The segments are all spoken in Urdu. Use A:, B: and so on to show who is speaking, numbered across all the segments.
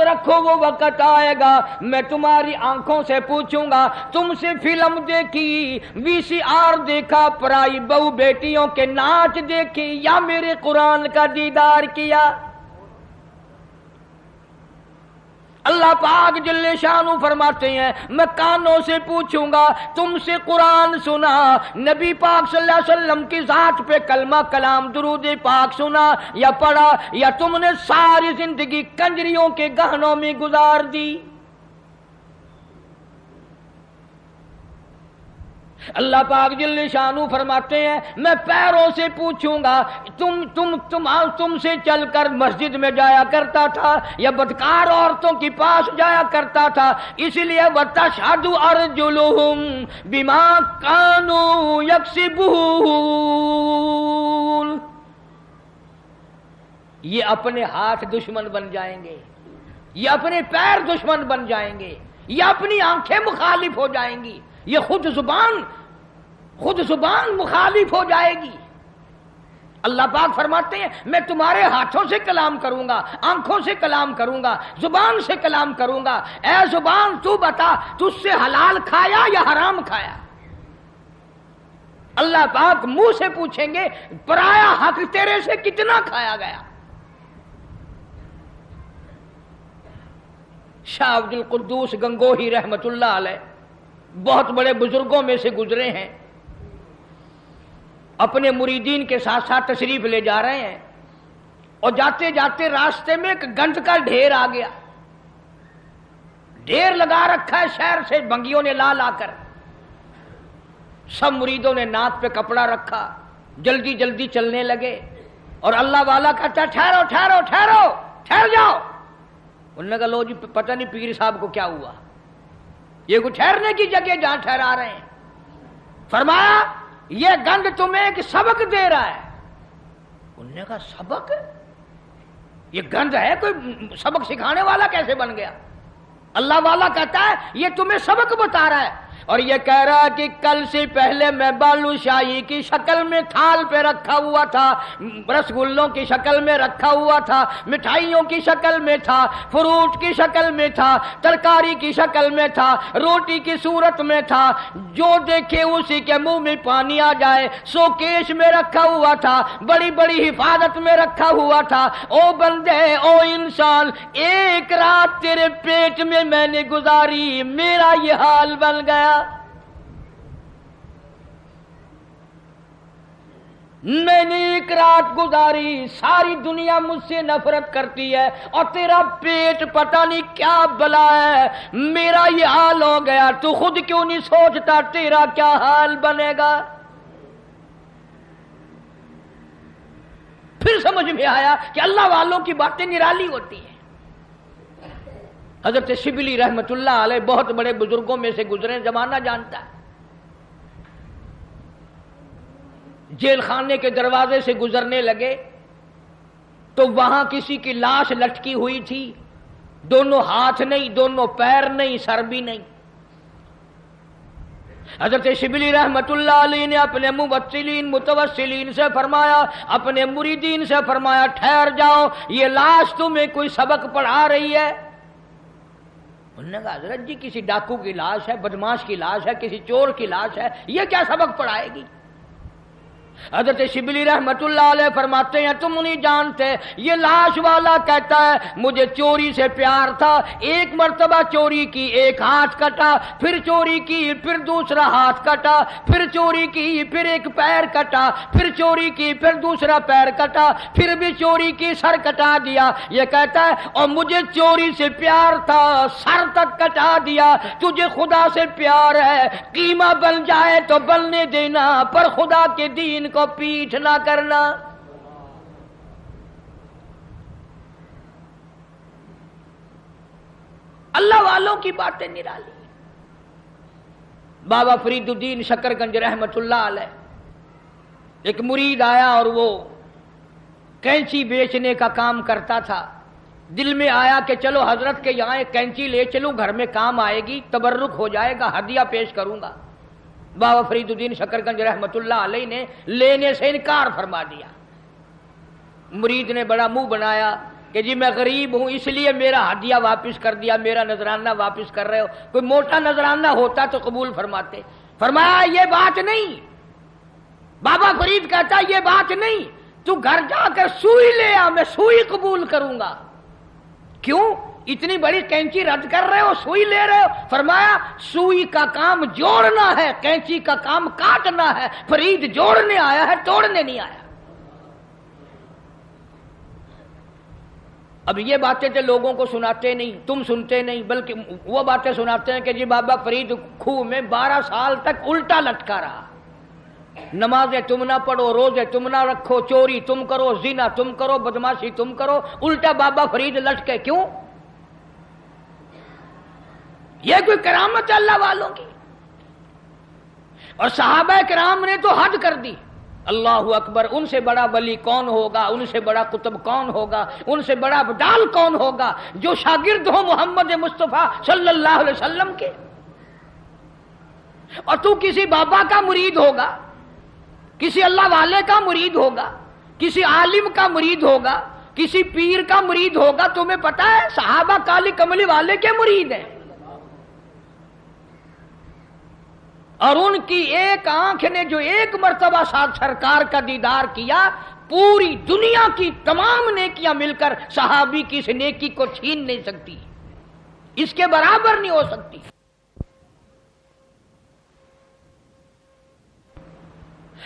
A: رکھو وہ وقت آئے گا میں تمہاری آنکھوں سے پوچھوں گا تم سے فلم دیکھی وی سی آر دیکھا پرائی بہو بیٹیوں کے ناچ دیکھی یا میرے قرآن کا دیدار کیا. اللہ پاک جل شانہ فرماتے ہیں میں کانوں سے پوچھوں گا تم سے قرآن سنا, نبی پاک صلی اللہ علیہ وسلم کی ذات پہ کلمہ کلام درود پاک سنا یا پڑھا, یا تم نے ساری زندگی کنجریوں کے گہنوں میں گزار دی. اللہ پاک جل شانہ فرماتے ہیں میں پیروں سے پوچھوں گا تم سے چل کر مسجد میں جایا کرتا تھا یا بدکار عورتوں کے پاس جایا کرتا تھا, اس لیے وَتَشْهَدُ أَرْجُلُهُمْ بِمَا كَانُوا يَكْسِبُونَ. یہ اپنے ہاتھ دشمن بن جائیں گے, یہ اپنے پیر دشمن بن جائیں گے, یہ اپنی آنکھیں مخالف ہو جائیں گی, یہ خود زبان مخالف ہو جائے گی. اللہ پاک فرماتے ہیں میں تمہارے ہاتھوں سے کلام کروں گا, آنکھوں سے کلام کروں گا, زبان سے کلام کروں گا. اے زبان تو بتا تجھ سے حلال کھایا یا حرام کھایا. اللہ پاک منہ سے پوچھیں گے پرایا حق تیرے سے کتنا کھایا گیا. شاہ عبد القدوس گنگوہی رحمت اللہ علیہ بہت بڑے بزرگوں میں سے گزرے ہیں, اپنے مریدین کے ساتھ ساتھ تشریف لے جا رہے ہیں اور جاتے جاتے راستے میں ایک گند کا ڈھیر آ گیا. ڈھیر لگا رکھا ہے شہر سے بنگیوں نے لا لا کر. سب مریدوں نے ناک پہ کپڑا رکھا, جلدی جلدی چلنے لگے اور اللہ والا کہتا ٹھہرو ٹھہرو ٹھہرو ٹھہر جاؤ. انہوں نے کہا لو جی پتہ نہیں پیر صاحب کو کیا ہوا, یہ کوئی ٹھہرنے کی جگہ جہاں ٹھہرا رہے ہیں. فرمایا یہ گند تمہیں ایک سبق دے رہا ہے. انہوں نے کہا سبق, یہ گند ہے کوئی سبق سکھانے والا کیسے بن گیا؟ اللہ والا کہتا ہے یہ تمہیں سبق بتا رہا ہے اور یہ کہہ رہا ہے کہ کل سے پہلے میں بالو شاہی کی شکل میں تھال پہ رکھا ہوا تھا, رسگلوں کی شکل میں رکھا ہوا تھا, مٹھائیوں کی شکل میں تھا, فروٹ کی شکل میں تھا, ترکاری کی شکل میں تھا, روٹی کی صورت میں تھا, جو دیکھے اسی کے منہ میں پانی آ جائے. سوکیش میں رکھا ہوا تھا, بڑی بڑی حفاظت میں رکھا ہوا تھا. او بندے او انسان, ایک رات تیرے پیٹ میں نے گزاری, میرا یہ حال بن گیا. میں نے ایک رات گزاری, ساری دنیا مجھ سے نفرت کرتی ہے اور تیرا پیٹ پتہ نہیں کیا بلا ہے, میرا یہ حال ہو گیا. تو خود کیوں نہیں سوچتا تیرا کیا حال بنے گا؟ پھر سمجھ میں آیا کہ اللہ والوں کی باتیں نرالی ہوتی ہیں. حضرت شبلی رحمت اللہ علیہ بہت بڑے بزرگوں میں سے گزرے, زمانہ جانتا ہے. جیل خانے کے دروازے سے گزرنے لگے تو وہاں کسی کی لاش لٹکی ہوئی تھی, دونوں ہاتھ نہیں, دونوں پیر نہیں, سر بھی نہیں. حضرت شبلی رحمت اللہ علیہ نے اپنے متوسلین سے فرمایا, اپنے مریدین سے فرمایا ٹھہر جاؤ, یہ لاش تمہیں کوئی سبق پڑھا رہی ہے؟ انہوں نے کہا حضرت جی کسی ڈاکو کی لاش ہے, بدماش کی لاش ہے, کسی چور کی لاش ہے, یہ کیا سبق پڑھائے گی؟ حضرت شبلی رحمت اللہ علیہ فرماتے ہیں تم نہیں جانتے, یہ لاش والا کہتا ہے مجھے چوری سے پیار تھا, ایک مرتبہ چوری کی, ایک ہاتھ کٹا, پھر چوری کی, پھر دوسرا ہاتھ کٹا, پھر چوری کی, پھر ایک پیر کٹا, پھر چوری کی, پھر دوسرا پیر کٹا, پھر بھی چوری کی, سر کٹا دیا. یہ کہتا ہے اور مجھے چوری سے پیار تھا, سر تک کٹا دیا. تجھے خدا سے پیار ہے, قیمہ بن جائے تو بننے دینا, پر خدا کے دین کو پیٹھ نہ کرنا. اللہ والوں کی باتیں نرالی. بابا فرید الدین شکر گنج رحمت اللہ علیہ, ایک مرید آیا اور وہ کینچی بیچنے کا کام کرتا تھا. دل میں آیا کہ چلو حضرت کے یہاں ایک کینچی لے چلوں, گھر میں کام آئے گی, تبرک ہو جائے گا, ہدیہ پیش کروں گا. بابا فرید الدین شکر گنج رحمت اللہ علیہ نے لینے سے انکار فرما دیا. مرید نے بڑا منہ بنایا, کہ جی میں غریب ہوں اس لیے میرا ہدیہ واپس کر دیا، میرا نذرانہ واپس کر رہے ہو، کوئی موٹا نذرانہ ہوتا تو قبول فرماتے۔ فرمایا یہ بات نہیں، بابا فرید کہتا یہ بات نہیں، تو گھر جا کر سوئی لے آ، میں سوئی قبول کروں گا۔ کیوں اتنی بڑی کینچی رد کر رہے ہو، سوئی لے رہے ہو؟ فرمایا سوئی کا کام جوڑنا ہے، کینچی کا کام کاٹنا ہے، فرید جوڑنے آیا ہے، توڑنے نہیں آیا۔ اب یہ باتیں تو لوگوں کو سناتے نہیں، تم سنتے نہیں، بلکہ وہ باتیں سناتے ہیں کہ جی بابا فرید کھوہ میں 12 سال تک الٹا لٹکا رہا، نمازیں تم نہ پڑھو، روزے تم نہ رکھو، چوری تم کرو، زنا تم کرو، بدماشی تم کرو، الٹا بابا فرید لٹکے۔ کیوں؟ یہ کوئی کرامت ہے اللہ والوں کی؟ اور صحابہ کرام نے تو حد کر دی، اللہ اکبر، ان سے بڑا ولی کون ہوگا، ان سے بڑا قطب کون ہوگا، ان سے بڑا بدال کون ہوگا جو شاگرد ہو محمد مصطفیٰ صلی اللہ علیہ وسلم کے؟ اور تو کسی بابا کا مرید ہوگا، کسی اللہ والے کا مرید ہوگا، کسی عالم کا مرید ہوگا، کسی پیر کا مرید ہوگا، تمہیں پتا ہے صحابہ کالی کملی والے کے مرید ہیں، اور ان کی ایک آنکھ نے جو ایک مرتبہ ساتھ سرکار کا دیدار کیا، پوری دنیا کی تمام نیکیاں مل کر صحابی کی اس نیکی کو چھین نہیں سکتی، اس کے برابر نہیں ہو سکتی۔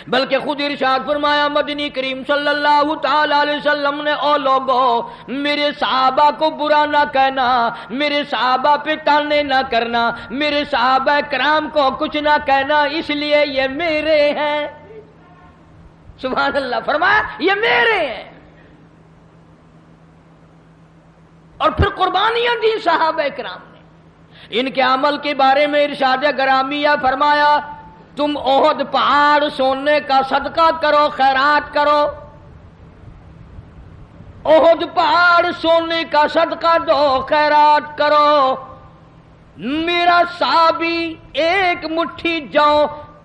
A: بلکہ خود ارشاد فرمایا مدنی کریم صلی اللہ تعالی علیہ وسلم نے، او لوگو میرے صحابہ کو برا نہ کہنا، میرے صحابہ پہ تانے نہ کرنا، میرے صحابہ کرام کو کچھ نہ کہنا، اس لیے یہ میرے ہیں۔ سبحان اللہ، فرمایا یہ میرے ہیں۔ اور پھر قربانیاں دی صحابہ کرام نے، ان کے عمل کے بارے میں ارشاد گرامیہ فرمایا تم احد پہاڑ سونے کا صدقہ کرو، خیرات کرو، احد پہاڑ سونے کا صدقہ دو، خیرات کرو، میرا صحابی ایک مٹھی جو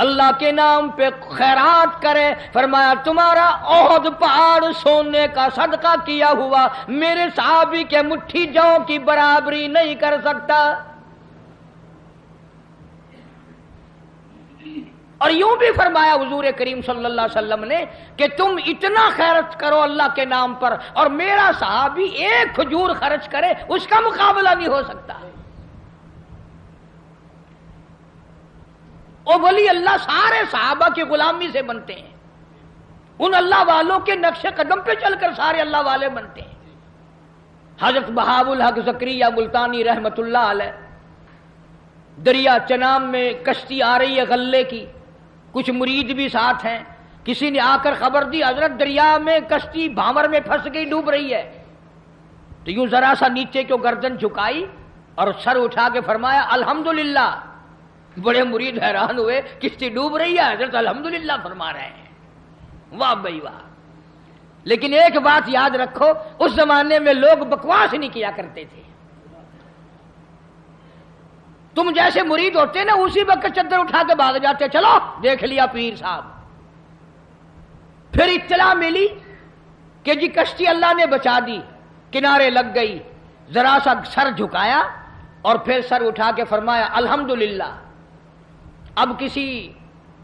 A: اللہ کے نام پہ خیرات کرے، فرمایا تمہارا احد پہاڑ سونے کا صدقہ کیا ہوا میرے صحابی کے مٹھی جو کی برابری نہیں کر سکتا۔ اور یوں بھی فرمایا حضور کریم صلی اللہ علیہ وسلم نے کہ تم اتنا خیرت کرو اللہ کے نام پر، اور میرا صحابی ایک کھجور خرچ کرے اس کا مقابلہ نہیں ہو سکتا۔ اور ولی اللہ سارے صحابہ کی غلامی سے بنتے ہیں، ان اللہ والوں کے نقش قدم پہ چل کر سارے اللہ والے بنتے ہیں۔ حضرت بہاء الحق زکریا ملتانی رحمت اللہ علیہ، دریا چنام میں کشتی آ رہی ہے غلے کی، کچھ مرید بھی ساتھ ہیں، کسی نے آ کر خبر دی حضرت دریا میں کشتی بھانور میں پھنس گئی، ڈوب رہی ہے، تو یوں ذرا سا نیچے کو گردن جھکائی اور سر اٹھا کے فرمایا الحمدللہ۔ بڑے مرید حیران ہوئے، کشتی ڈوب رہی ہے، حضرت الحمدللہ فرما رہے ہیں، واہ بھائی واہ۔ لیکن ایک بات یاد رکھو، اس زمانے میں لوگ بکواس نہیں کیا کرتے تھے، تم جیسے مرید ہوتے نا اسی وقت چادر اٹھا کے بھاگ جاتے، چلو دیکھ لیا پیر صاحب۔ پھر اطلاع ملی کہ جی کشتی اللہ نے بچا دی، کنارے لگ گئی، ذرا سا سر جھکایا اور پھر سر اٹھا کے فرمایا الحمدللہ۔ اب کسی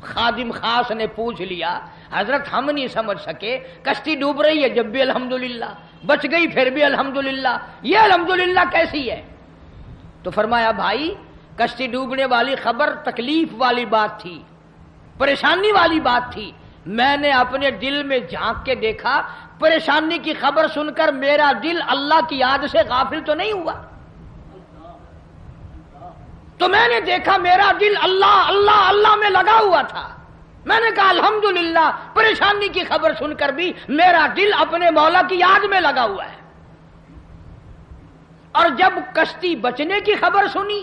A: خادم خاص نے پوچھ لیا حضرت ہم نہیں سمجھ سکے، کشتی ڈوب رہی ہے جب بھی الحمدللہ، بچ گئی پھر بھی الحمدللہ، یہ الحمدللہ کیسی ہے؟ تو فرمایا بھائی کشتی ڈوبنے والی خبر تکلیف والی بات تھی، پریشانی والی بات تھی، میں نے اپنے دل میں جھانک کے دیکھا، پریشانی کی خبر سن کر میرا دل اللہ کی یاد سے غافل تو نہیں ہوا، تو میں نے دیکھا میرا دل اللہ اللہ اللہ میں لگا ہوا تھا، میں نے کہا الحمدللہ پریشانی کی خبر سن کر بھی میرا دل اپنے مولا کی یاد میں لگا ہوا ہے۔ اور جب کشتی بچنے کی خبر سنی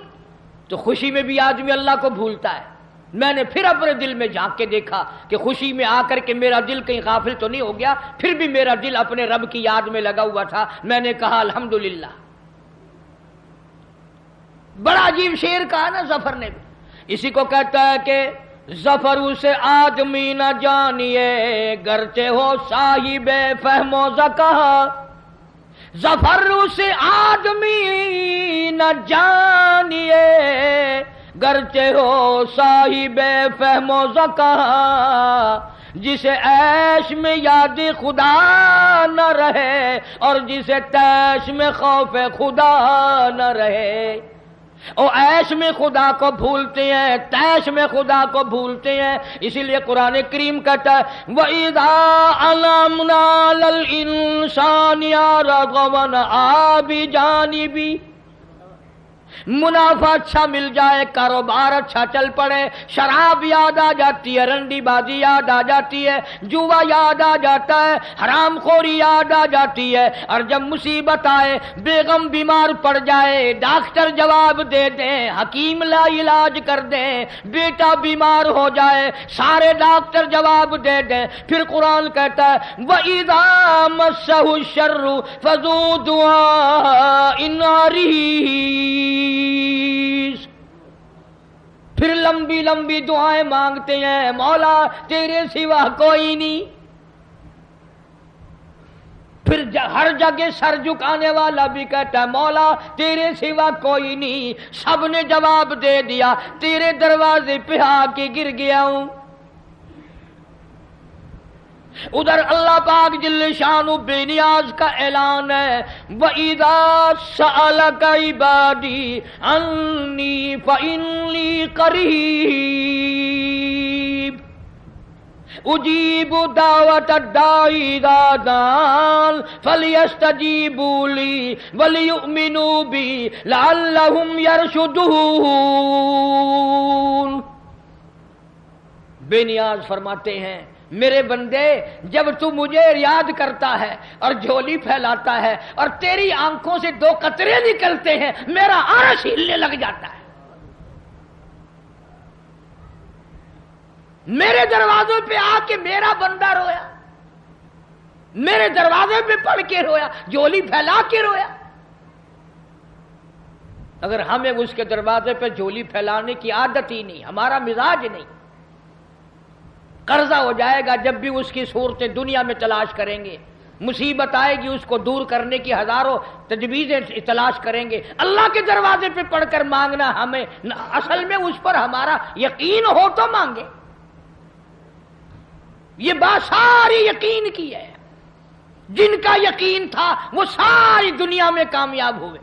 A: تو خوشی میں بھی آدمی اللہ کو بھولتا ہے، میں نے پھر اپنے دل میں جھانک کے دیکھا کہ خوشی میں آ کر کے میرا دل کہیں غافل تو نہیں ہو گیا، پھر بھی میرا دل اپنے رب کی یاد میں لگا ہوا تھا، میں نے کہا الحمدللہ۔ بڑا عجیب شعر کہا نا ظفر نے بھی، اسی کو کہتا ہے کہ ظفر اسے آدمی نہ جانیے گرچہ ہو صاحب فہم و ذکا، ظفر سے آدمی نہ جانیے، گرچہ ہو صاحب فہم و ذکا، جسے عیش میں یاد خدا نہ رہے اور جسے تیش میں خوف خدا نہ رہے۔ او عیش میں خدا کو بھولتے ہیں، تیش میں خدا کو بھولتے ہیں، اسی لیے قرآن کریم کہتا ہے وَإِذَا عَلَمْنَا لَلْإِنسَانِ رَغَوًا بِجَانِبِ، منافع اچھا مل جائے، کاروبار اچھا چل پڑے، شراب یاد آ جاتی ہے، رنڈی بازی یاد آ جاتی ہے، جوا یاد آ جاتا ہے، حرام خوری یاد آ جاتی ہے، اور جب مصیبت آئے، بیگم بیمار پڑ جائے، ڈاکٹر جواب دے دیں، حکیم لا علاج کر دیں، بیٹا بیمار ہو جائے، سارے ڈاکٹر جواب دے دیں، پھر قرآن کہتا ہے وَإِذَا مَسَّهُ الشَّرُّ فَذُو دُعَاءٍ عَرِيضٍ، پھر لمبی لمبی دعائیں مانگتے ہیں، مولا تیرے سوا کوئی نہیں۔ پھر ہر جگہ سر جھکانے والا بھی کہتا ہے مولا تیرے سوا کوئی نہیں، سب نے جواب دے دیا، تیرے دروازے پہ آ کے گر گیا ہوں۔ ادھر اللہ پاک جل شانہ بے نیاز کا اعلان ہے وَإِذَا سَأَلَكَ عِبَادِي عَنِّي فَإِنِّي قَرِيبٌ أُجِيبُ دَعْوَةَ الدَّاعِ إِذَا دَعَانِ فَلْيَسْتَجِيبُوا لِي وَلْيُؤْمِنُوا بِي لَعَلَّهُمْ يَرْشُدُونَ۔ بے نیاز فرماتے ہیں میرے بندے جب تو مجھے یاد کرتا ہے اور جھولی پھیلاتا ہے اور تیری آنکھوں سے دو قطرے نکلتے ہیں، میرا عرش ہلنے لگ جاتا ہے۔ میرے دروازے پہ آ کے میرا بندہ رویا، میرے دروازے پہ پڑھ کے رویا، جھولی پھیلا کے رویا۔ اگر ہمیں اس کے دروازے پہ جھولی پھیلانے کی عادت ہی نہیں، ہمارا مزاج نہیں، قرضہ ہو جائے گا جب بھی اس کی صورتیں دنیا میں تلاش کریں گے، مصیبت آئے گی اس کو دور کرنے کی ہزاروں تجویزیں تلاش کریں گے، اللہ کے دروازے پہ پڑھ کر مانگنا ہمیں اصل میں اس پر ہمارا یقین ہو تو مانگے۔ یہ بات ساری یقین کی ہے، جن کا یقین تھا وہ ساری دنیا میں کامیاب ہوئے۔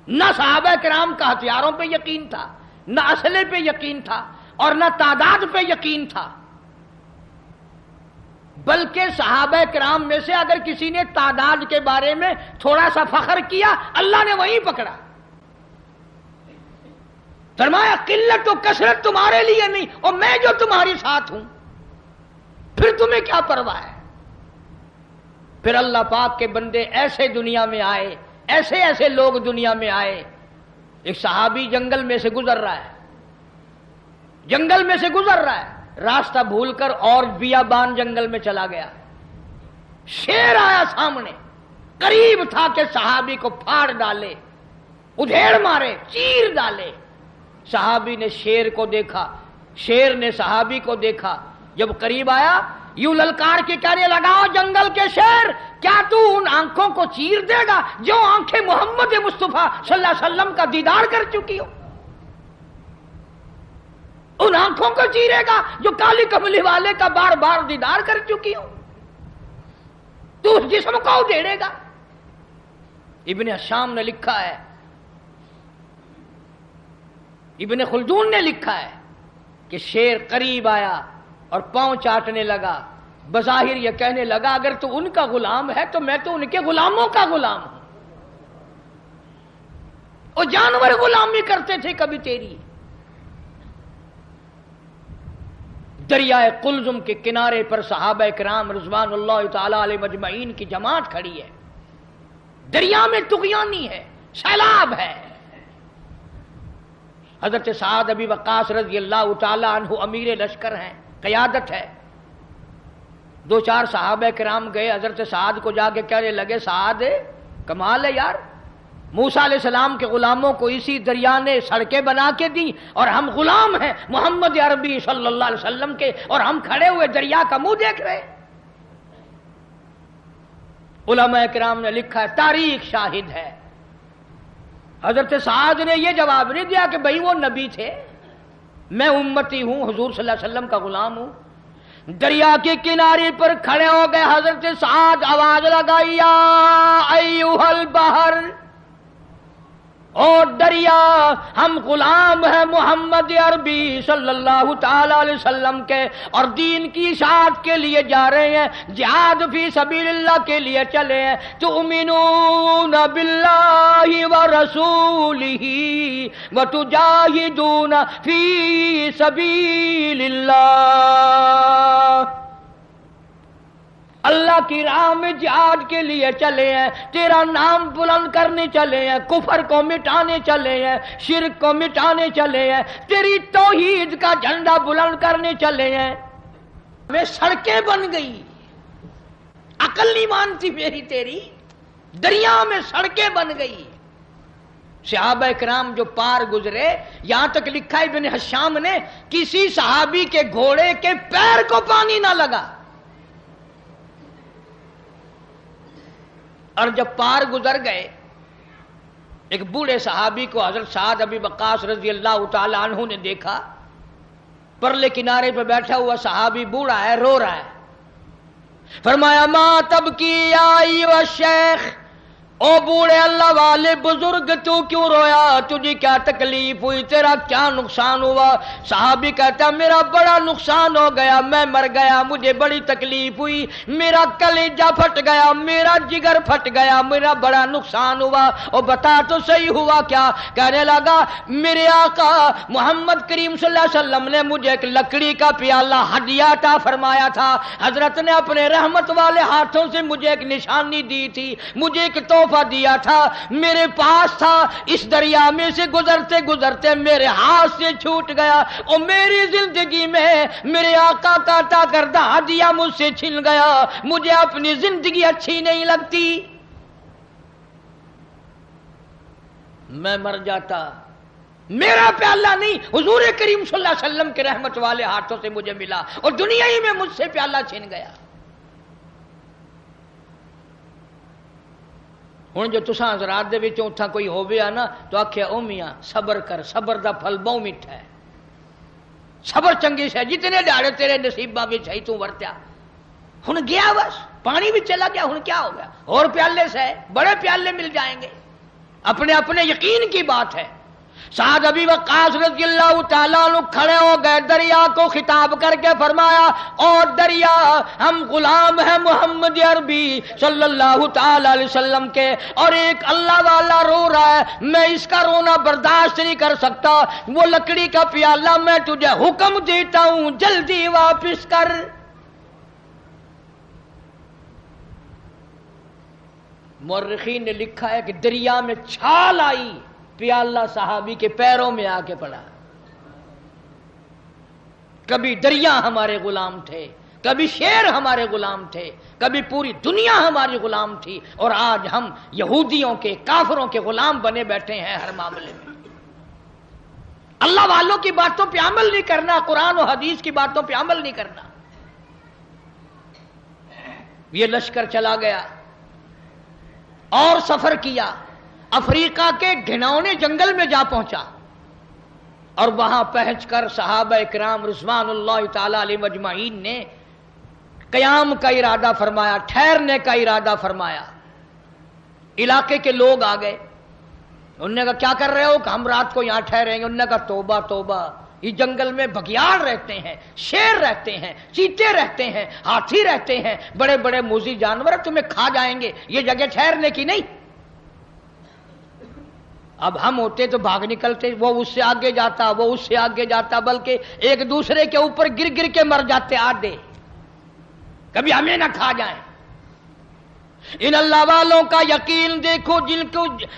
A: نہ صحابہ کرام کا ہتھیاروں پہ یقین تھا، نہ اسلحے پہ یقین تھا، اور نہ تعداد پہ یقین تھا، بلکہ صحابہ کرام میں سے اگر کسی نے تعداد کے بارے میں تھوڑا سا فخر کیا اللہ نے وہیں پکڑا، فرمایا قلت و کثرت تمہارے لیے نہیں اور میں جو تمہارے ساتھ ہوں، پھر تمہیں کیا پرواہ ہے۔ پھر اللہ پاک کے بندے ایسے دنیا میں آئے، ایسے ایسے لوگ دنیا میں آئے۔ ایک صحابی جنگل میں سے گزر رہا ہے، جنگل میں سے گزر رہا ہے، راستہ بھول کر اور بیابان جنگل میں چلا گیا، شیر آیا سامنے، قریب تھا کہ صحابی کو پھاڑ ڈالے، ادھیڑ مارے، چیر ڈالے۔ صحابی نے شیر کو دیکھا، شیر نے صحابی کو دیکھا، جب قریب آیا یوں للکار کے کہنے لگا جنگل کے شیر کیا تو ان آنکھوں کو چیر دے گا جو آنکھیں محمد مصطفیٰ صلی اللہ علیہ وسلم کا دیدار کر چکی ہو؟ ان آنکھوں کو چیرے گا جو کالی کملی والے کا بار بار دیدار کر چکی ہو؟ تو اس جسم کو ادھیڑے گا؟ ابن حشام نے لکھا ہے، ابن خلدون نے لکھا ہے کہ شیر قریب آیا اور پاؤں چاٹنے لگا، بظاہر یہ کہنے لگا اگر تو ان کا غلام ہے تو میں تو ان کے غلاموں کا غلام ہوں، اور جانور غلامی کرتے تھے کبھی تیری۔ دریائے قلزم کے کنارے پر صحابہ کرام رضوان اللہ تعالی علیہ مجمعین کی جماعت کھڑی ہے، دریا میں طغیانی ہے، سیلاب ہے۔ حضرت سعد ابی وقاص رضی اللہ تعالی عنہ امیر لشکر ہیں، قیادت ہے۔ دو چار صحابہ کرام گئے حضرت سعد کو جا کے کہنے لگے سعد کمال ہے یار، موسیٰ علیہ السلام کے غلاموں کو اسی دریا نے سڑکیں بنا کے دی اور ہم غلام ہیں محمد عربی صلی اللہ علیہ وسلم کے، اور ہم کھڑے ہوئے دریا کا منہ دیکھ رہے۔ علماء کرام نے لکھا ہے، تاریخ شاہد ہے، حضرت سعد نے یہ جواب نہیں دیا کہ بھئی وہ نبی تھے، میں امتی ہوں، حضور صلی اللہ علیہ وسلم کا غلام ہوں۔ دریا کے کنارے پر کھڑے ہو گئے حضرت سعد، آواز لگائی، یا ایھا البحر، اور دریا، ہم غلام ہیں محمد عربی صلی اللہ تعالی علیہ وسلم کے، اور دین کی اشاعت کے لیے جا رہے ہیں، جہاد فی سبیل اللہ کے لیے چلے ہیں۔ تؤمنون باللہ ورسولہ وتجاہدون فی سبیل اللہ، اللہ کی راہ میں جہاد کے لیے چلے ہیں، تیرا نام بلند کرنے چلے ہیں، کفر کو مٹانے چلے ہیں، شرک کو مٹانے چلے ہیں، تیری توحید کا جھنڈا بلند کرنے چلے ہیں۔ میں سڑکیں بن گئی، عقل نہیں مانتی میری تیری، دریا میں سڑکیں بن گئی۔ صحابہ کرام جو پار گزرے، یہاں تک لکھا ابن حشام نے، کسی صحابی کے گھوڑے کے پیر کو پانی نہ لگا، اور جب پار گزر گئے، ایک بوڑھے صحابی کو حضرت سعد ابی وقاص رضی اللہ تعالی عنہ نے دیکھا، پرلے کنارے پہ بیٹھا ہوا صحابی بوڑھا ہے، رو رہا ہے۔ فرمایا ما تبکی یا ایھا الشیخ، او بوڑھے اللہ والے بزرگ، تو کیوں رویا؟ تجھے کیا تکلیف ہوئی؟ تیرا کیا نقصان ہوا؟ صحابی کہتا میرا بڑا نقصان ہو گیا، میں مر گیا، مجھے بڑی تکلیف ہوئی، میرا کلیجہ پھٹ گیا، میرا جگر پھٹ گیا، میرا بڑا نقصان ہوا۔ اور بتا تو صحیح ہوا کیا؟ کہنے لگا میرے آقا محمد کریم صلی اللہ علیہ وسلم نے مجھے ایک لکڑی کا پیالہ ہدیہ عطا فرمایا تھا، حضرت نے اپنے رحمت والے ہاتھوں سے مجھے ایک نشانی دی تھی، مجھے ایک دیا تھا، میرے پاس تھا، اس دریا میں سے گزرتے گزرتے میرے ہاتھ سے چھوٹ گیا، اور میری زندگی میں میرے آقا کا عطا کردہ ہدیہ مجھ سے چھن گیا، مجھے اپنی زندگی اچھی نہیں لگتی، میں مر جاتا، میرا پیالہ نہیں، حضور کریم صلی اللہ علیہ وسلم کے رحمت والے ہاتھوں سے مجھے ملا، اور دنیا ہی میں مجھ سے پیالہ چھن گیا۔ ہوں جو تساں حضرات دے وچوں اتھا کوئی ہوویا نا تو آکھے او میاں صبر کر، صبر دا پھل بہت میٹھا ہے، صبر چنگی سے جتنے دہاڑے تیرے نصیباں وچ ہے تو ورتیا، ہن گیا بس پانی بھی چلا گیا، ہن کیا ہو گیا؟ اور پیالے سے بڑے پیالے مل جائیں گے، اپنے اپنے یقین کی بات ہے۔ سعد ابی وقاص رضی اللہ تعالیٰ عنہ کھڑے ہو گئے، دریا کو خطاب کر کے فرمایا اور دریا، ہم غلام ہیں محمد عربی صلی اللہ تعالی علیہ وسلم کے، اور ایک اللہ والا رو رہا ہے، میں اس کا رونا برداشت نہیں کر سکتا، وہ لکڑی کا پیالہ میں تجھے حکم دیتا ہوں جلدی واپس کر۔ مورخین نے لکھا ہے کہ دریا میں چھال آئی، پیالہ صحابی کے پیروں میں آ کے پڑا۔ کبھی دریا ہمارے غلام تھے، کبھی شیر ہمارے غلام تھے، کبھی پوری دنیا ہماری غلام تھی، اور آج ہم یہودیوں کے، کافروں کے غلام بنے بیٹھے ہیں ہر معاملے میں۔ اللہ والوں کی باتوں پہ عمل نہیں کرنا، قرآن و حدیث کی باتوں پہ عمل نہیں کرنا۔ یہ لشکر چلا گیا اور سفر کیا، افریقہ کے گھناؤنے جنگل میں جا پہنچا، اور وہاں پہنچ کر صحابہ کرام رضوان اللہ تعالی علیہ مجمعین نے قیام کا ارادہ فرمایا، ٹھہرنے کا ارادہ فرمایا۔ علاقے کے لوگ آ گئے، انہوں نے کہا کیا کر رہے ہو؟ کہ ہم رات کو یہاں ٹھہریں گے۔ انہوں نے کہا توبہ توبہ، یہ جنگل میں بگیاڑ رہتے ہیں، شیر رہتے ہیں، چیتے رہتے ہیں، ہاتھی رہتے ہیں، بڑے بڑے موذی جانور تمہیں کھا جائیں گے، یہ جگہ ٹھہرنے کی نہیں۔ اب ہم ہوتے تو بھاگ نکلتے، وہ اس سے آگے جاتا، وہ اس سے آگے جاتا، بلکہ ایک دوسرے کے اوپر گر گر کے مر جاتے آدھے، کبھی ہمیں نہ کھا جائیں۔ ان اللہ والوں کا یقین دیکھو،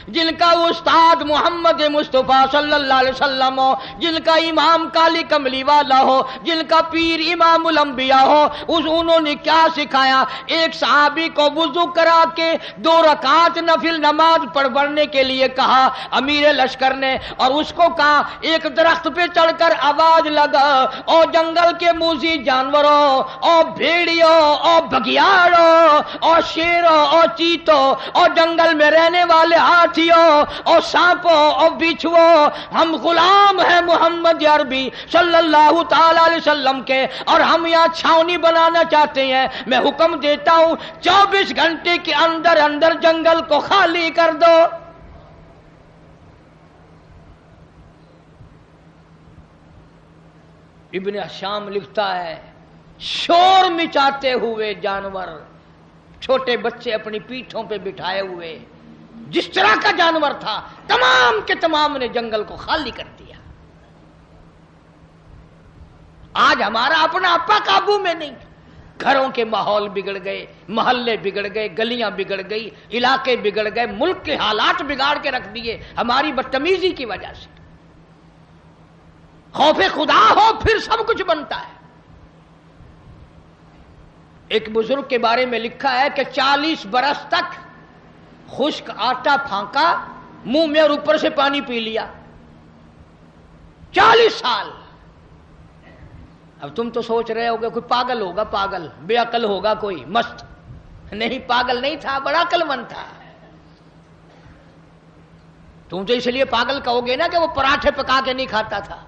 A: جن کا استاد محمد مصطفیٰ صلی اللہ علیہ وسلم ہو، جن کا امام کالی کملی والا ہو، جن کا پیر امام الانبیاء ہو، انہوں نے کیا سکھایا؟ ایک صحابی کو وضو کرا کے 2 رکعت نفل نماز پڑھنے کے لیے کہا امیر لشکر نے، اور اس کو کہا ایک درخت پہ چڑھ کر آواز لگا، اور جنگل کے موذی جانوروں، اور بھیڑیوں، اور بگیاڑوں، اور شیروں، اور چیتوں اور جنگل میں رہنے والے ہاتھیوں اور سانپوں اور بچھووں، ہم غلام ہیں محمد عربی صلی اللہ تعالی علیہ وسلم کے، اور ہم یہاں چھاونی بنانا چاہتے ہیں۔ میں حکم دیتا ہوں 24 گھنٹے کے اندر اندر جنگل کو خالی کر دو۔ ابن حشام لکھتا ہے شور مچاتے ہوئے جانور، چھوٹے بچے اپنی پیٹھوں پہ بٹھائے ہوئے، جس طرح کا جانور تھا تمام کے تمام نے جنگل کو خالی کر دیا۔ آج ہمارا اپنا اپا قابو میں نہیں، گھروں کے ماحول بگڑ گئے، محلے بگڑ گئے، گلیاں بگڑ گئی، علاقے بگڑ گئے، ملک کے حالات بگاڑ کے رکھ دیے ہماری بدتمیزی کی وجہ سے۔ خوف خدا ہو پھر سب کچھ بنتا ہے۔ ایک بزرگ کے بارے میں لکھا ہے کہ 40 برس تک خشک آٹا پھانکا منہ میں اور اوپر سے پانی پی لیا، 40 سال۔ اب تم تو سوچ رہے ہوگے کوئی پاگل ہوگا، پاگل بے عقل ہوگا کوئی مست، نہیں پاگل نہیں تھا، بڑا عقل مند تھا۔ تم تو اس لیے پاگل کہو گے نا کہ وہ پراٹھے پکا کے نہیں کھاتا تھا،